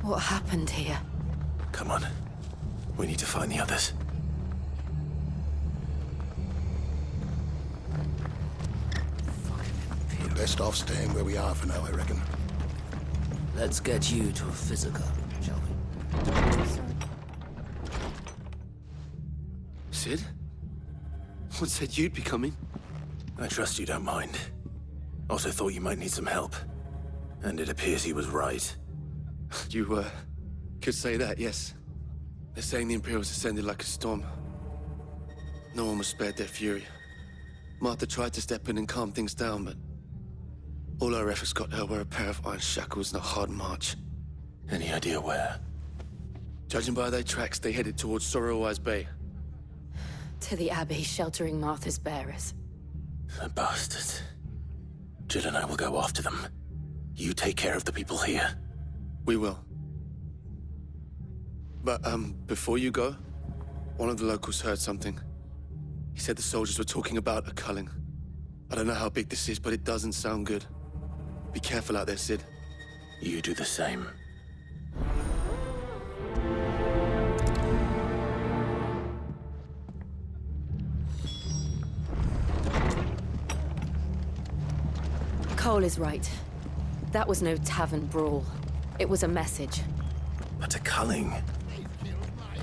What happened here? Come on. We need to find the others. We're best off staying where we are for now, I reckon. Let's get you to a physical, shall we? Sid? What said you'd be coming? I trust you don't mind. Also thought you might need some help. And it appears he was right. You, could say that, yes. They're saying the Imperials ascended like a storm. No one was spared their fury. Martha tried to step in and calm things down, but all our efforts got her were a pair of iron shackles and a hard march. Any idea where? Judging by their tracks, they headed towards Sorrowwise Bay. To the Abbey sheltering Martha's bearers. The bastards. Jill and I will go after them. You take care of the people here. We will. But, before you go, one of the locals heard something. He said the soldiers were talking about a culling. I don't know how big this is, but it doesn't sound good. Be careful out there, Sid. You do the same. Cole is right. That was no tavern brawl. It was a message. But a culling.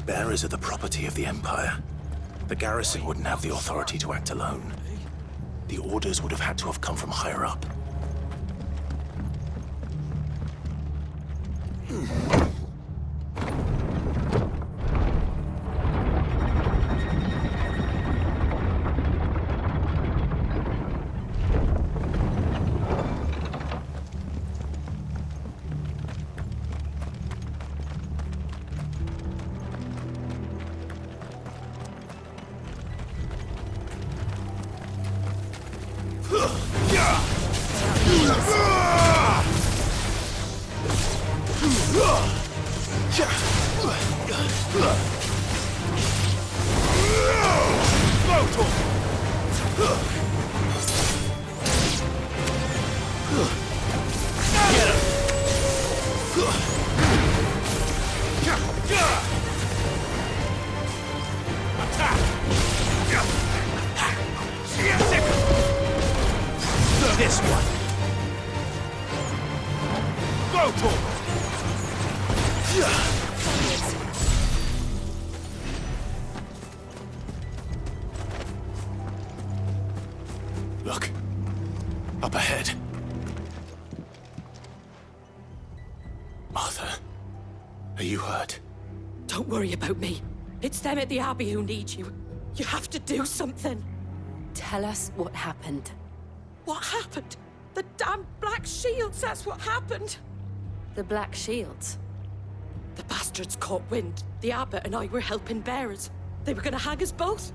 Bearers are the property of the Empire. The garrison wouldn't have the authority to act alone. The orders would have had to have come from higher up. This one. Go to him. Look. Up ahead. Martha, are you hurt? Don't worry about me. It's them at the Abbey who need you. You have to do something. Tell us what happened. What happened? The damn Black Shields, that's what happened. The Black Shields? The bastards caught wind. The Abbot and I were helping bearers. They were gonna hang us both.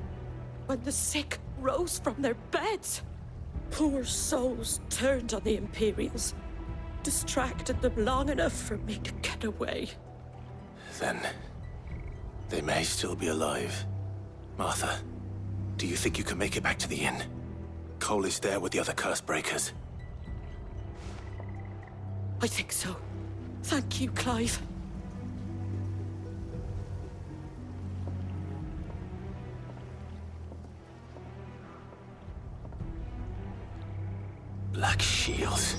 When the sick rose from their beds, poor souls turned on the Imperials. Distracted them long enough for me to get away. Then, they may still be alive. Martha, do you think you can make it back to the inn? Cole is there with the other curse breakers. I think so. Thank you, Clive. Black Shields?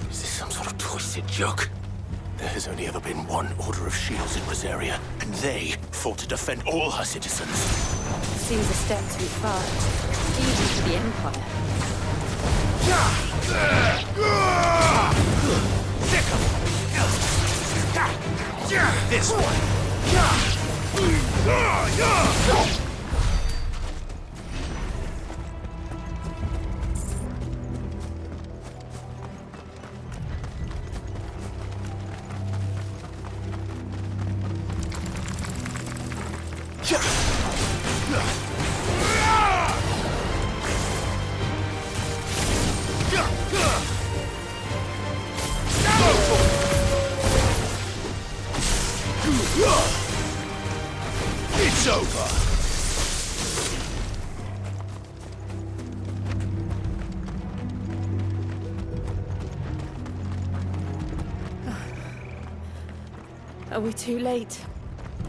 Is this some sort of twisted joke? There has only ever been one Order of Shields in Rosaria, and they fought to defend all her citizens. Seems a step too far, even for the Empire. This one. It's over. Are we too late?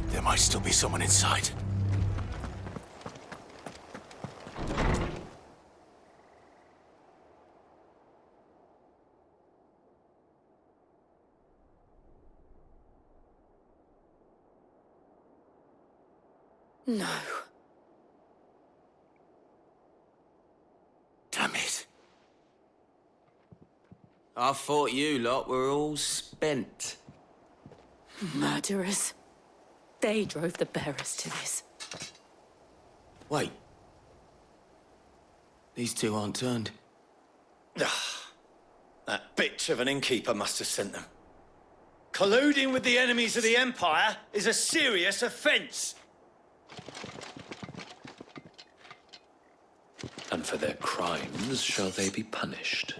There might still be someone inside. No. Damn it. I thought you lot were all spent. Murderers. They drove the bearers to this. Wait. These two aren't turned. That bitch of an innkeeper must have sent them. Colluding with the enemies of the Empire is a serious offense. And for their crimes shall they be punished.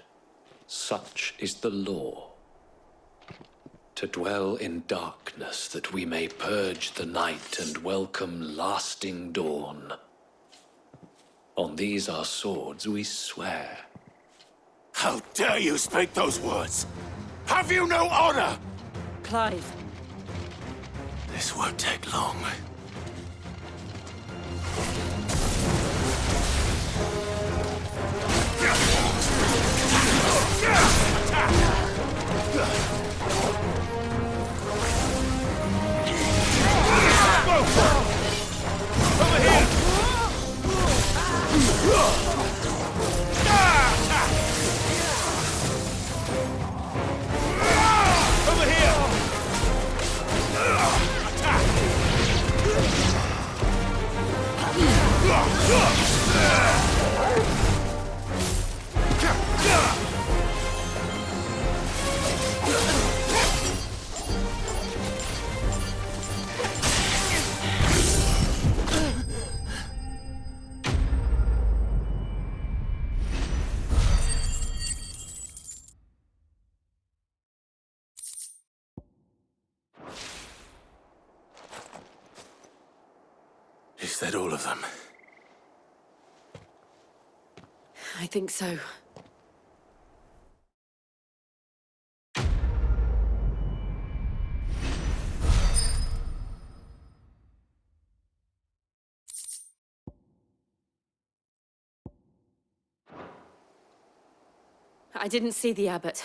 Such is the law. To dwell in darkness that we may purge the night and welcome lasting dawn. On these our swords we swear. How dare you speak those words? Have you no honor? Clive. This won't take long. Is that all of them? I think so. I didn't see the abbot.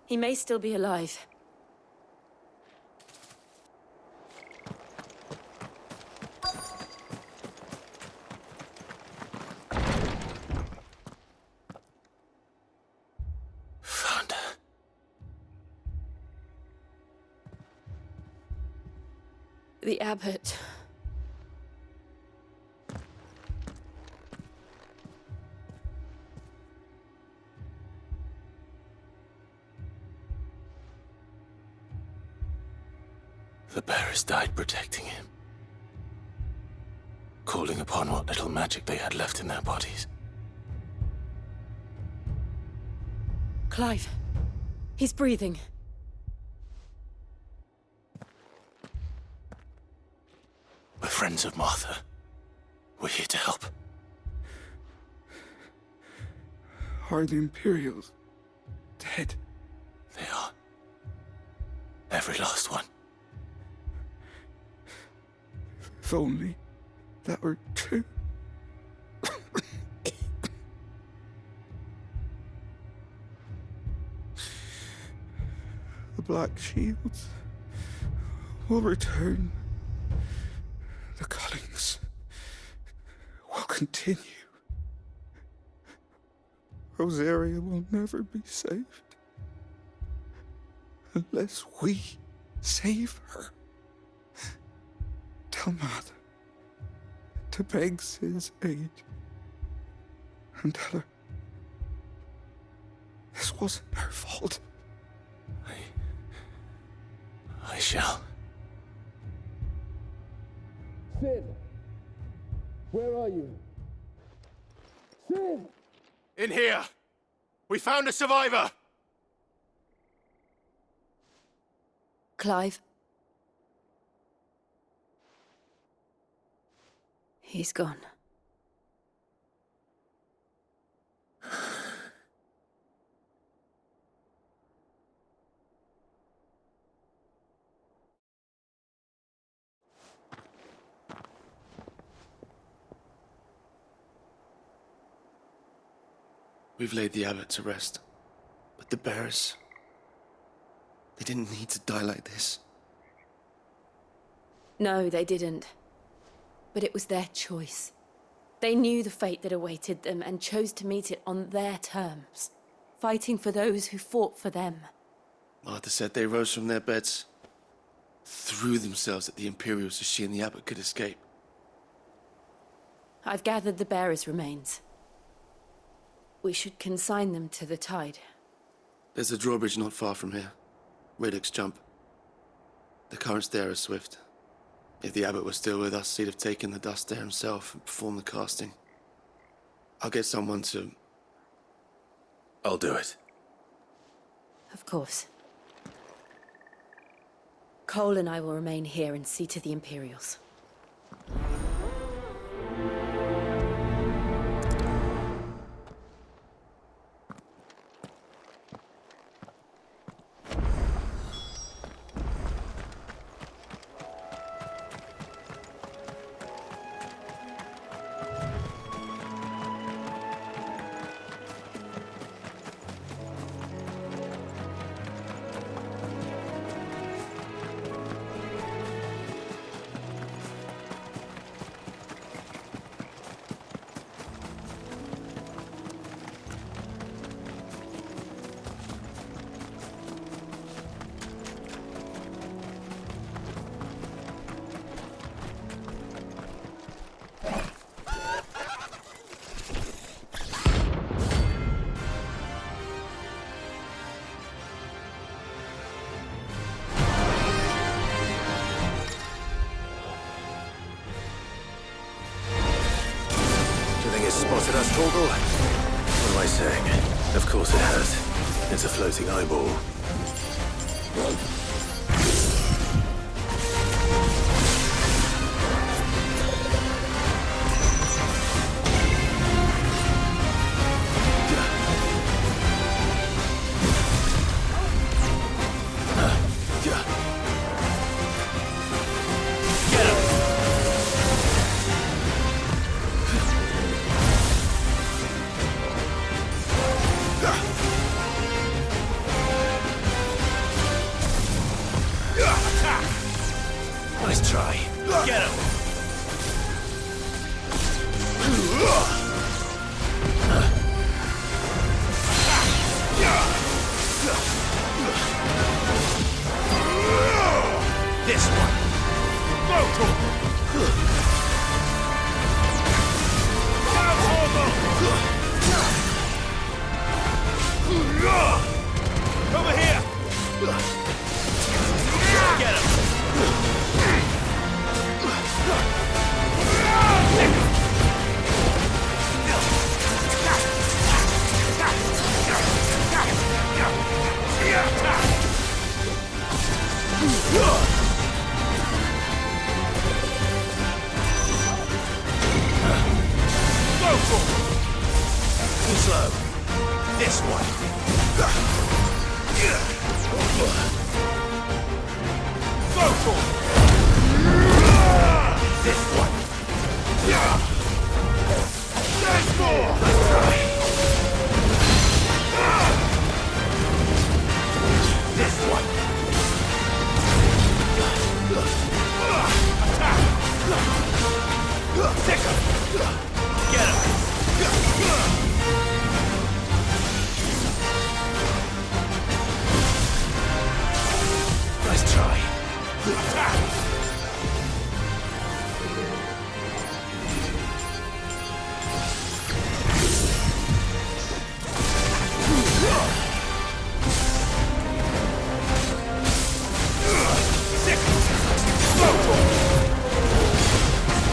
He may still be alive. Found her. The abbot. The bearers died protecting him. Calling upon what little magic they had left in their bodies. Clive. He's breathing. We're friends of Martha. We're here to help. Are the Imperials dead? They are. Every last one. If only that were true. The Black Shields will return. The cullings will continue. Rosaria will never be saved unless we save her. Tell Mother to beg his aid and tell her this wasn't her fault. I shall. Sin! Where are you? Sin! In here! We found a survivor! Clive. He's gone. We've laid the abbot to rest. But the bearers... they didn't need to die like this. No, they didn't. But it was their choice. They knew the fate that awaited them and chose to meet it on their terms, fighting for those who fought for them. Martha said they rose from their beds, threw themselves at the Imperials so she and the abbot could escape. I've gathered the bearers' remains. We should consign them to the tide. There's a drawbridge not far from here. Riddick's Jump. The currents there are swift. If the abbot was still with us, he'd have taken the dust there himself and performed the casting. I'll get someone to... I'll do it. Of course. Cole and I will remain here and see to the Imperials. Spotted us, Torgal? What am I saying? Of course it has. It's a floating eyeball. Nice try. Get him! This one. Go, Torgal! Over here! Get him! Too slow. This one. Go for it. This one. There's more. Let's try. This one. Attack. Stick him. Get him. Nice try.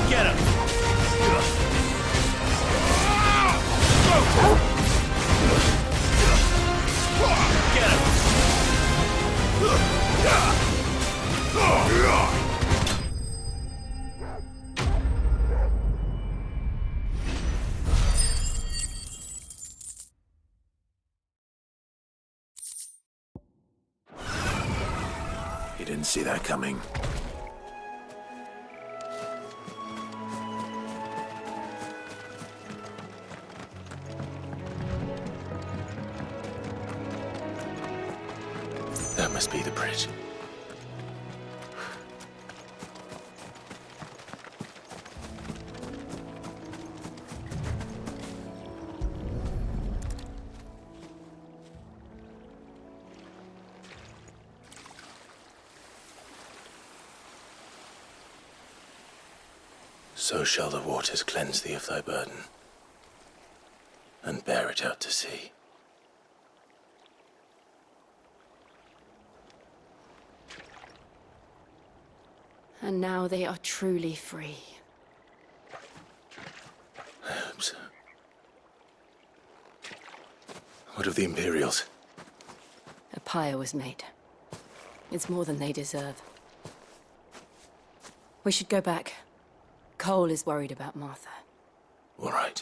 Get him. Get him. You didn't see that coming. must be the bridge. So shall the waters cleanse thee of thy burden, and bear it out to sea. And now they are truly free. I hope so. What of the Imperials? A pyre was made. It's more than they deserve. We should go back. Cole is worried about Martha. All right.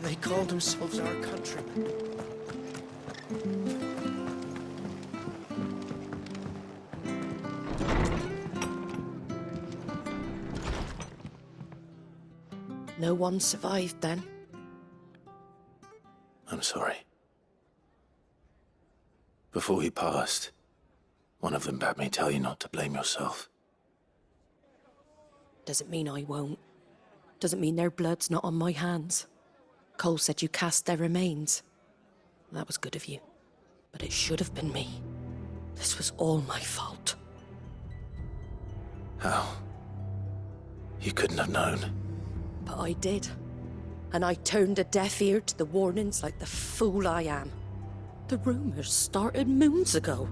They called themselves our countrymen. No one survived then. I'm sorry. Before he passed, one of them bade me tell you not to blame yourself. Doesn't mean I won't. Doesn't mean their blood's not on my hands. Cole said you cast their remains. That was good of you. But it should have been me. This was all my fault. How? You couldn't have known. But I did. And I turned a deaf ear to the warnings like the fool I am. The rumours started moons ago.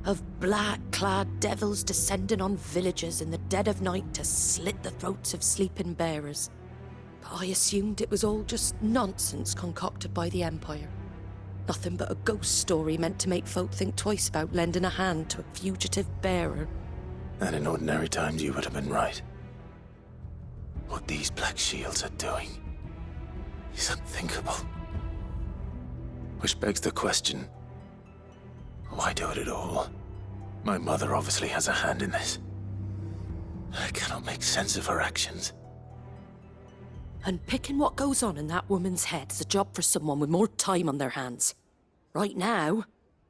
Of black-clad devils descending on villages in the dead of night to slit the throats of sleeping bearers. But I assumed it was all just nonsense concocted by the Empire. Nothing but a ghost story meant to make folk think twice about lending a hand to a fugitive bearer. And in ordinary times you would have been right. What these Black Shields are doing is unthinkable. Which begs the question, why do it at all? My mother obviously has a hand in this. I cannot make sense of her actions. And picking what goes on in that woman's head is a job for someone with more time on their hands. Right now,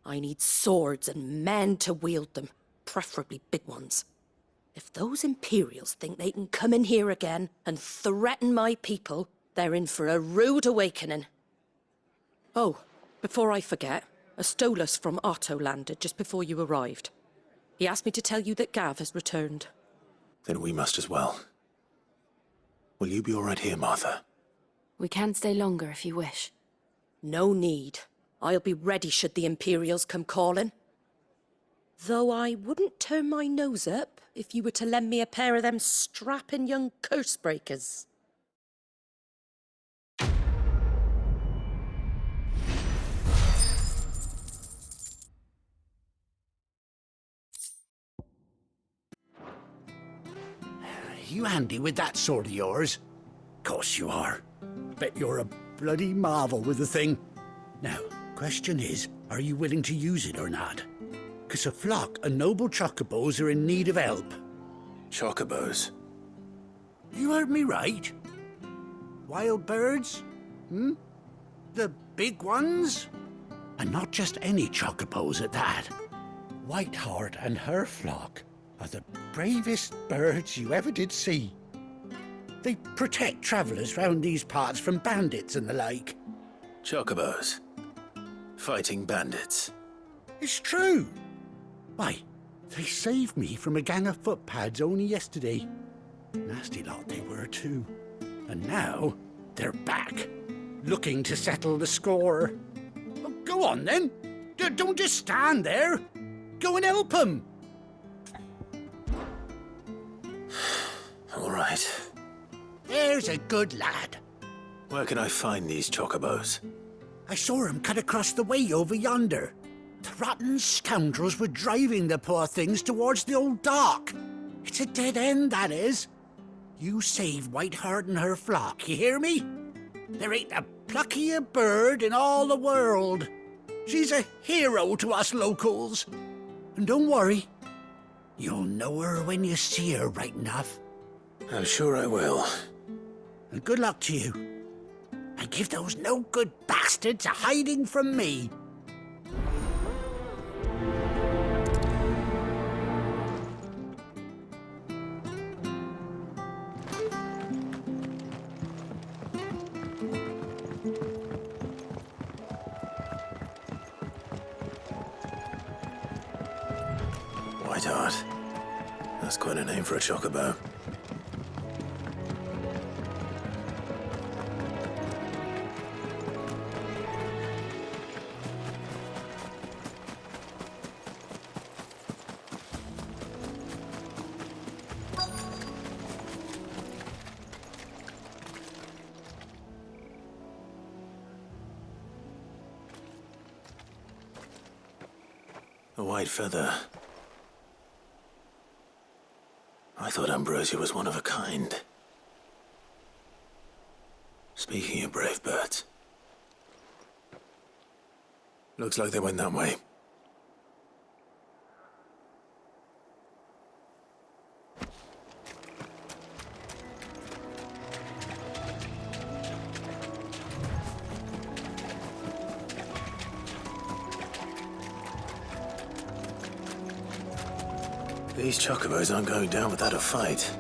I need swords and men to wield them, preferably big ones. If those Imperials think they can come in here again and threaten my people, they're in for a rude awakening. Oh, before I forget, a Stolas from Otto landed just before you arrived. He asked me to tell you that Gav has returned. Then we must as well. Will you be all right here, Martha? We can stay longer if you wish. No need. I'll be ready should the Imperials come calling. Though I wouldn't turn my nose up if you were to lend me a pair of them strapping young curse-breakers. You handy with that sword of yours? Course you are. Bet you're a bloody marvel with the thing. Now, question is, are you willing to use it or not? 'Cause a flock of noble chocobos are in need of help. Chocobos? You heard me right. Wild birds? The big ones? And not just any chocobos at that. Whiteheart and her flock are the bravest birds you ever did see. They protect travellers round these parts from bandits and the like. Chocobos. Fighting bandits. It's true. Why, they saved me from a gang of footpads only yesterday. Nasty lot they were too. And now they're back, looking to settle the score. Well, go on then. Don't just stand there. Go and help them. All right. There's a good lad. Where can I find these chocobos? I saw him cut across the way over yonder. The rotten scoundrels were driving the poor things towards the old dock. It's a dead end, that is. You save Whiteheart and her flock, you hear me? There ain't a pluckier bird in all the world. She's a hero to us locals. And don't worry, you'll know her when you see her right enough. I'm sure I will. And good luck to you. And give those no-good bastards a hiding from me. Whiteheart. That's quite a name for a chocobo. A white feather. I thought Ambrosia was one of a kind. Speaking of brave birds. Looks like they went that way. These chocobos aren't going down without a fight.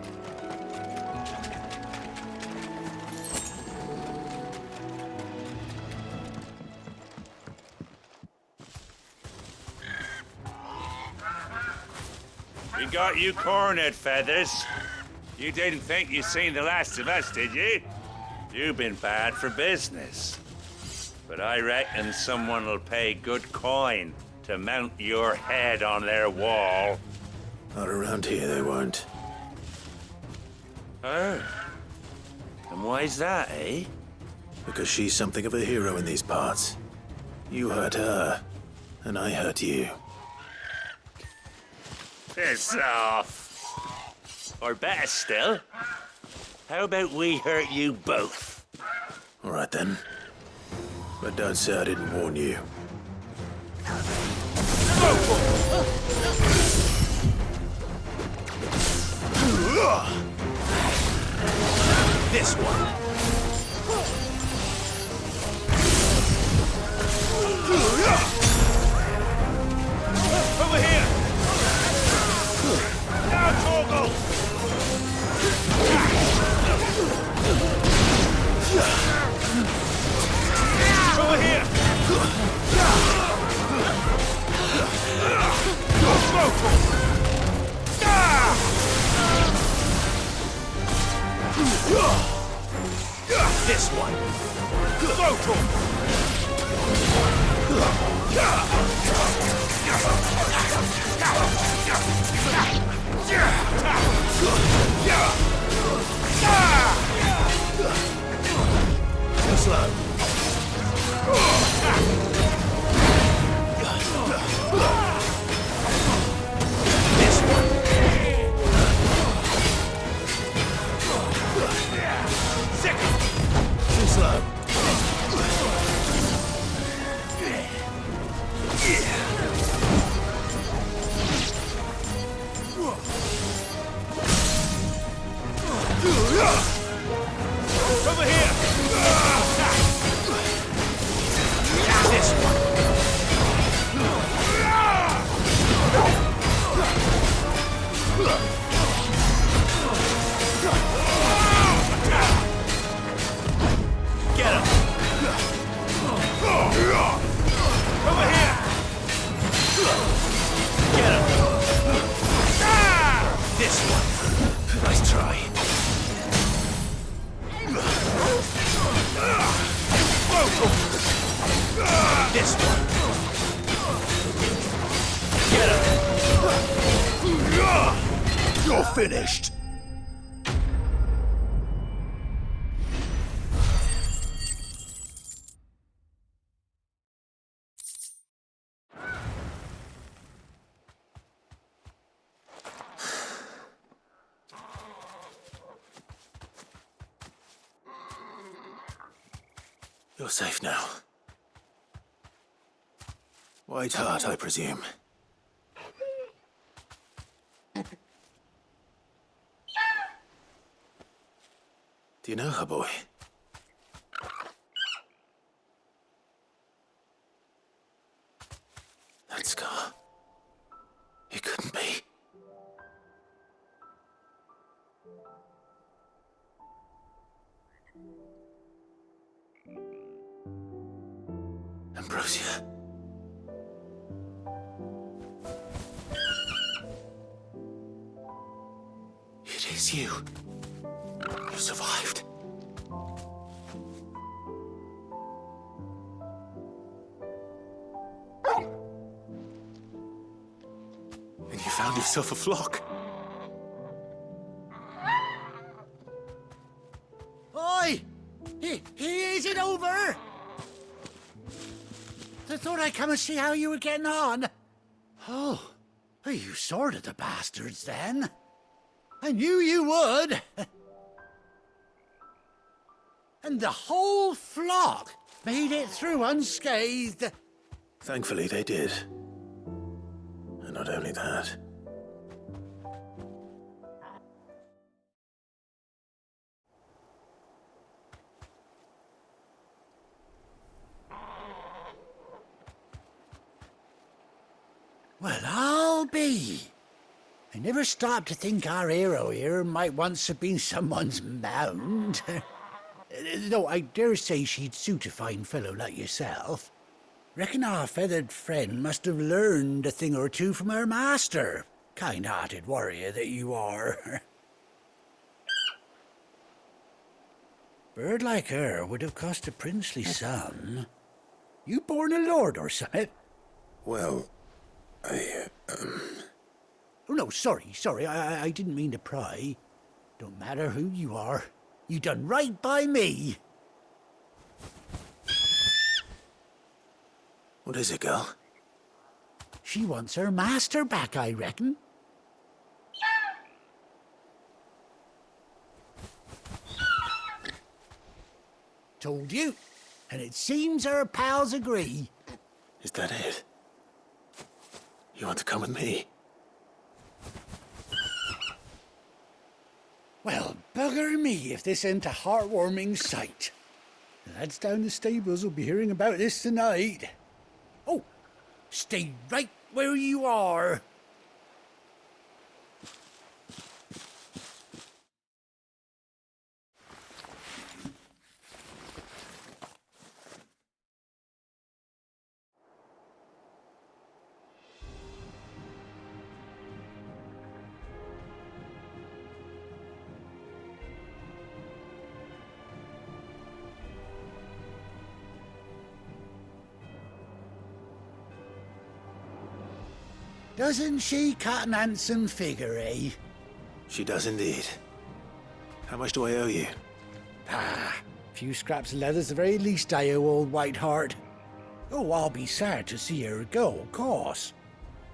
We got you cornered, Feathers. You didn't think you'd seen the last of us, did you? You've been bad for business. But I reckon someone will pay good coin to mount your head on their wall. Not around here, they won't. Oh. And why's that, eh? Because she's something of a hero in these parts. You hurt her, and I hurt you. Piss off. Or better still, how about we hurt you both? All right then. But don't say I didn't warn you. This one. Over here! Now, Torgal! Over here! This one. Too slow. This one. Second! Too slow. Over here! This one. you're finished. You're safe now. White Hart, I presume. Do you know her, boy? That scar. It couldn't be. Ambrosia. It is you. You survived. And you found yourself a flock. Oi! Is it over? I thought I'd come and see how you were getting on. Oh, you sorted the bastards then. I knew you would. And the whole flock made it through unscathed. Thankfully, they did. And not only that. Well, I'll be. I never stopped to think our hero here might once have been someone's mount. Though I dare say she'd suit a fine fellow like yourself. Reckon our feathered friend must have learned a thing or two from her master. Kind-hearted warrior that you are. Bird like her would have cost a princely sum. You born a lord or something? Well, Oh, no, sorry. I didn't mean to pry. Don't matter who you are. You done right by me. What is it, girl? She wants her master back, I reckon. Told you. And it seems her pals agree. Is that it? You want to come with me? Well, bugger me if this ain't a heartwarming sight. The lads down the stables will be hearing about this tonight. Oh, stay right where you are. Doesn't she cut an handsome figure, eh? She does indeed. How much do I owe you? A few scraps of leather's the very least I owe old White Hart. Oh, I'll be sad to see her go, of course.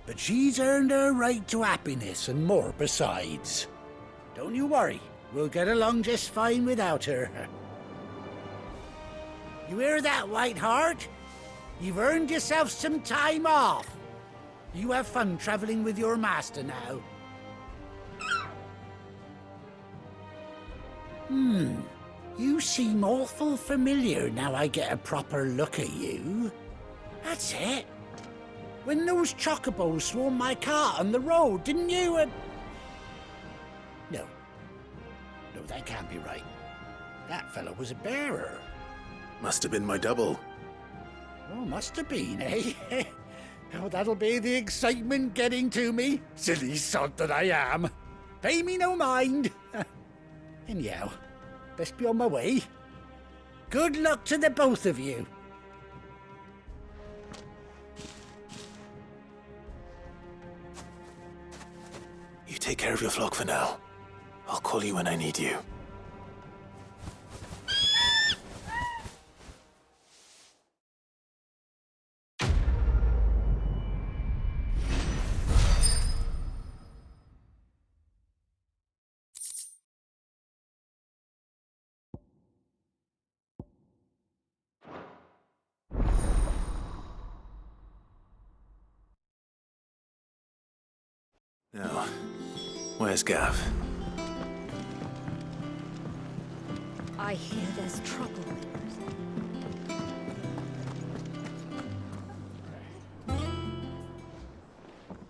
But she's earned her right to happiness and more besides. Don't you worry, we'll get along just fine without her. You hear that, White Hart? You've earned yourself some time off. You have fun traveling with your master now. You seem awful familiar now I get a proper look at you. That's it. When those chocobos swarmed my cart on the road, didn't you? No, that can't be right. That fellow was a bearer. Must have been my double. Oh, must have been, eh? Oh, that'll be the excitement getting to me. Silly sod that I am. Pay me no mind. Anyhow, best be on my way. Good luck to the both of you. You take care of your flock for now. I'll call you when I need you. Now, where's Gav? I hear there's trouble.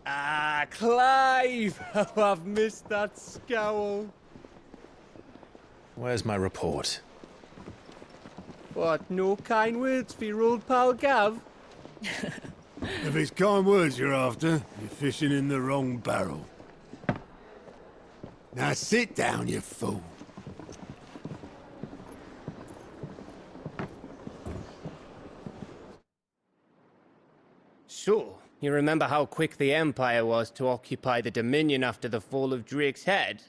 Ah, Clive! Oh, I've missed that scowl. Where's my report? What, no kind words for your old pal Gav? If it's kind words you're after, you're fishing in the wrong barrel. Now sit down, you fool. So, you remember how quick the Empire was to occupy the Dominion after the fall of Drake's head?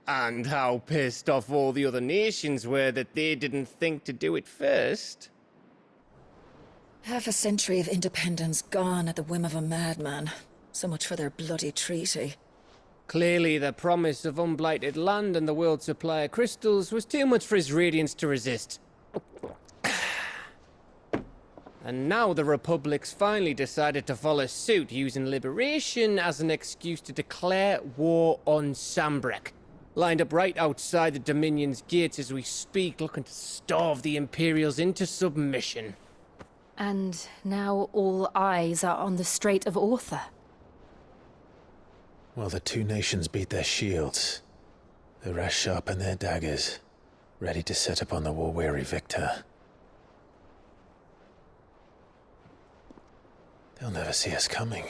And how pissed off all the other nations were that they didn't think to do it first? Half a century of independence gone at the whim of a madman. So much for their bloody treaty. Clearly, the promise of unblighted land and the world's supply of crystals was too much for his radiance to resist. And now the Republic's finally decided to follow suit, using liberation as an excuse to declare war on Sambrek. Lined up right outside the Dominion's gates as we speak, looking to starve the Imperials into submission. And now all eyes are on the Strait of Author. Well, the two nations beat their shields. The rest sharpen their daggers, ready to set upon the war-weary victor. They'll never see us coming.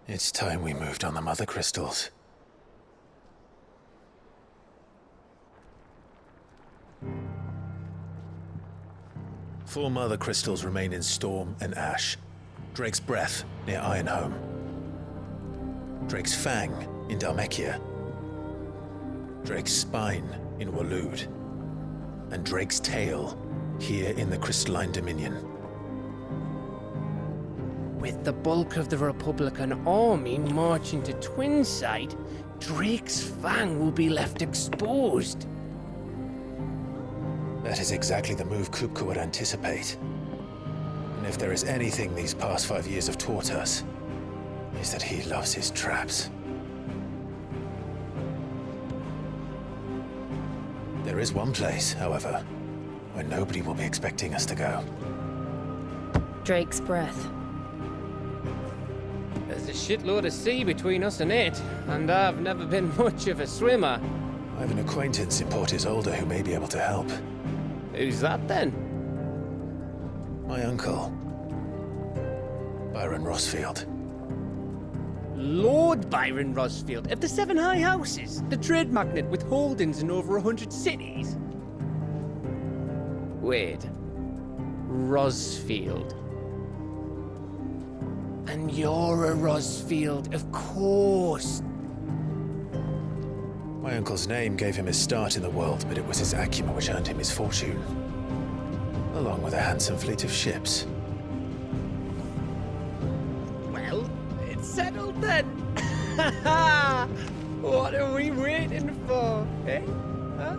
It's time we moved on the Mother Crystals. Four Mother Crystals remain in Storm and Ash. Drake's Breath, near Ironhome. Drake's Fang, in Dhalmekia. Drake's Spine, in Waloed. And Drake's Tail, here in the Crystalline Dominion. With the bulk of the Republican army marching to Twinside, Drake's Fang will be left exposed. That is exactly the move Kupka would anticipate. And if there is anything these past 5 years have taught us, is that he loves his traps. There is one place, however, where nobody will be expecting us to go. Drake's Breath. There's a shitload of sea between us and it, and I've never been much of a swimmer. I have an acquaintance in Port Isolde who may be able to help. Who's that then? My uncle, Byron Rosfield. Lord Byron Rosfield of the Seven High Houses, the trade magnate with holdings in over 100 cities. Wait, Rosfield. And you're a Rosfield, of course. My uncle's name gave him his start in the world, but it was his acumen which earned him his fortune, along with a handsome fleet of ships. Well, it's settled then. What are we waiting for, eh? Huh?